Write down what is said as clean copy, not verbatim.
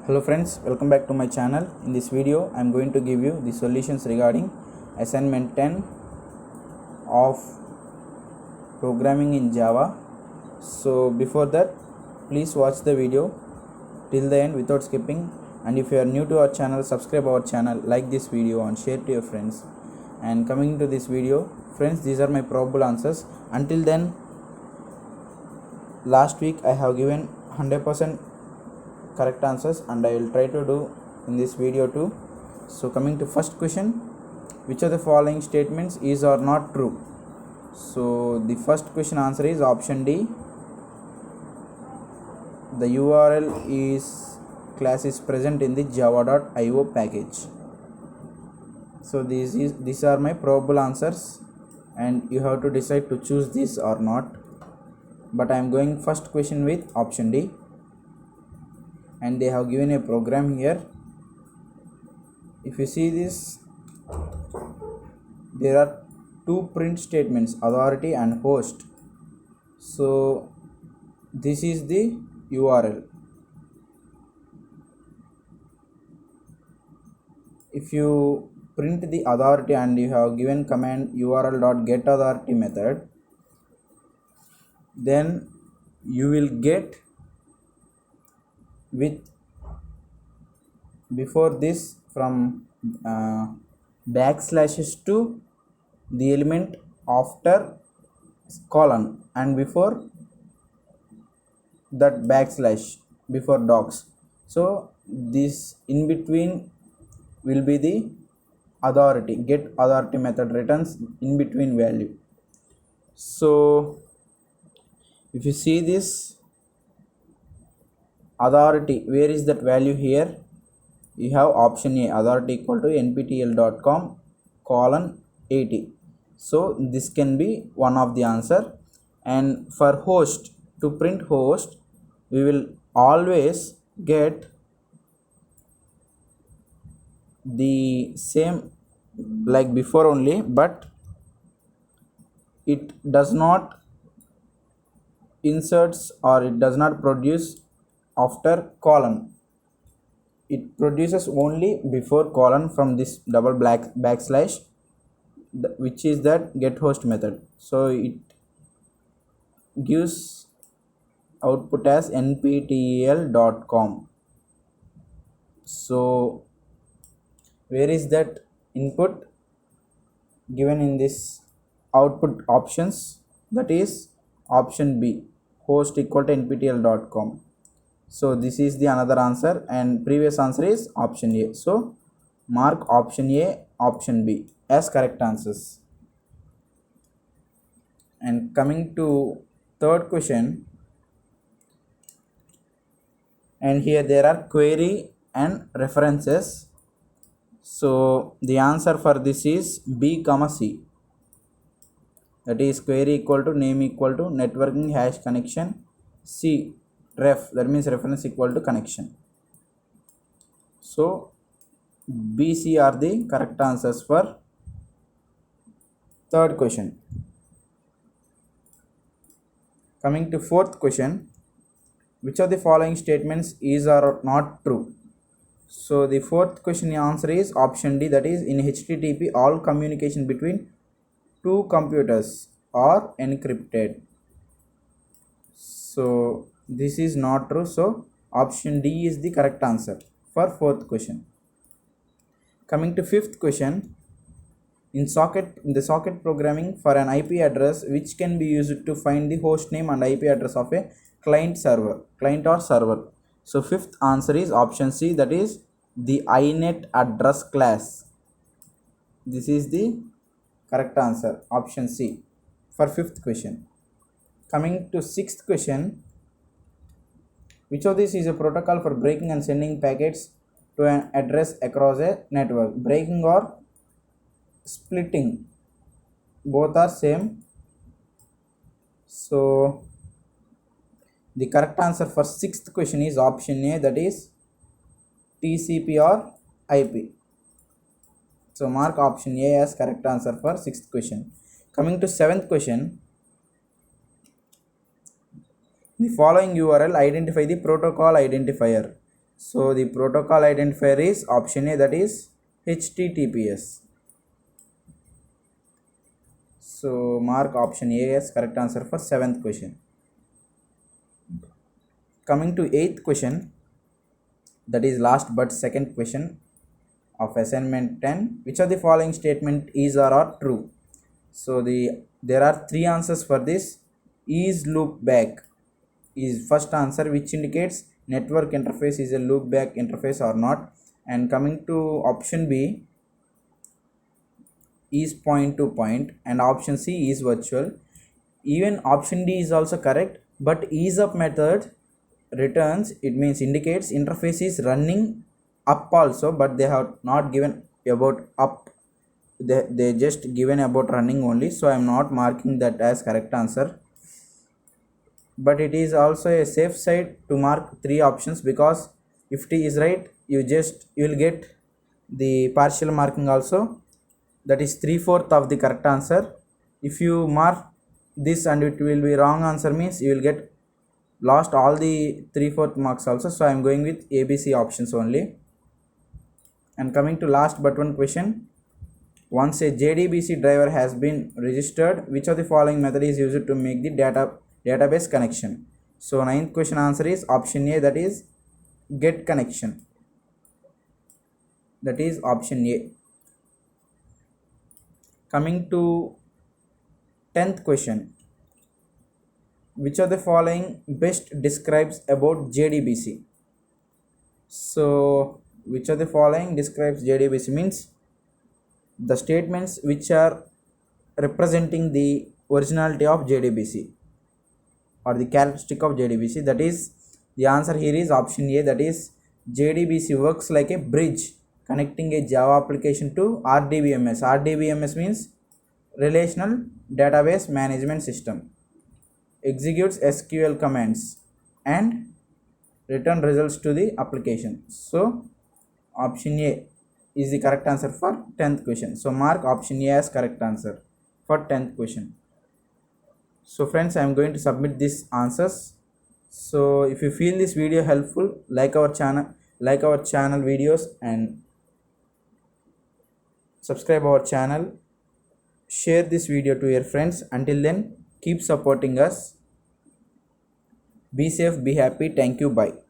Hello friends, welcome back to my channel. In this video, I am going to give you the solutions regarding assignment 10 of programming in Java. So before that, please watch the video till the end without skipping, and if you are new to our channel, subscribe our channel, like this video and share to your friends. And coming to this video, friends, these are my probable answers. Until then, last week I have given 100% correct answers and I will try to do in this video too. So coming to first question, which of the following statements is or not true? So the first question answer is option D. The URL is class is present in the java.io package. So these are my probable answers and you have to decide to choose this or not, but I am going first question with option D. And they have given a program here. If you see this, there are two print statements, authority and host. So this is the URL. If you print the authority and you have given command url.getAuthority method, then you will get with before this from backslashes to the element after colon and before that backslash before docs. So this in between will be the authority. Get authority method returns in between value. So if you see this authority, where is that value here? You have option A, authority equal to nptel.com :80. So this can be one of the answer. And for host, to print host, we will always get the same like before only, but it does not inserts or it does not produce after colon. It produces only before colon from this double backslash, which is that get host method. So it gives output as nptel.com. So where is that input given in this output options? That is option B, host equal to nptel.com. So this is the another answer and previous answer is option A. So mark option A, option B as correct answers. And coming to third question, and here there are query and references. So the answer for this is B, C. That is query equal to name equal to networking hash connection, C ref, that means reference equal to connection. So B, C are the correct answers for third question. Coming to fourth question, which of the following statements is or not true? So the fourth question answer is option D, that is in HTTP all communication between two computers are encrypted. So this is not true. So option D is the correct answer for fourth question. Coming to fifth question, in the socket programming for an IP address which can be used to find the host name and IP address of a client or server. So fifth answer is option C, that is the inet address class. This is the correct answer, option C for fifth question. Coming to sixth question, which of these is a protocol for breaking and sending packets to an address across a network? Breaking or splitting, both are same. So the correct answer for sixth question is option A, that is TCP or IP. So mark option A as correct answer for sixth question. Coming to seventh question, the following URL identify the protocol identifier. So the protocol identifier is option A, that is HTTPS. So mark option A as correct answer for 7th question. Coming to 8th question, that is last but second question of assignment 10. Which of the following statement is or are true? So there are three answers for this. Is loopback is first answer, which indicates network interface is a loopback interface or not. And coming to option B, is point to point, and option C is virtual. Even option D is also correct, but ease up method returns, it means indicates interface is running up also, but they have not given about up, they just given about running only, so I am not marking that as correct answer. But it is also a safe side to mark three options, because if T is right, you will get the partial marking also, that is 3/4 of the correct answer. If you mark this and it will be wrong answer, means you will get lost all the 3/4 marks also. So I am going with ABC options only. And coming to last but one question, once a JDBC driver has been registered, which of the following method is used to make the database connection? So 9th question answer is option A, that is get connection. That is option A. Coming to 10th question, which of the following best describes about JDBC? So which of the following describes JDBC means the statements which are representing the originality of JDBC or the characteristic of JDBC. That is, the answer here is option A, that is JDBC works like a bridge connecting a Java application to RDBMS. RDBMS means Relational Database Management System, executes SQL commands and return results to the application. So option A is the correct answer for 10th question. So mark option A as correct answer for 10th question. So friends, I am going to submit these answers. So if you feel this video helpful, like our channel videos and subscribe our channel. Share this video to your friends. Until then, keep supporting us. Be safe, be happy. Thank you. Bye.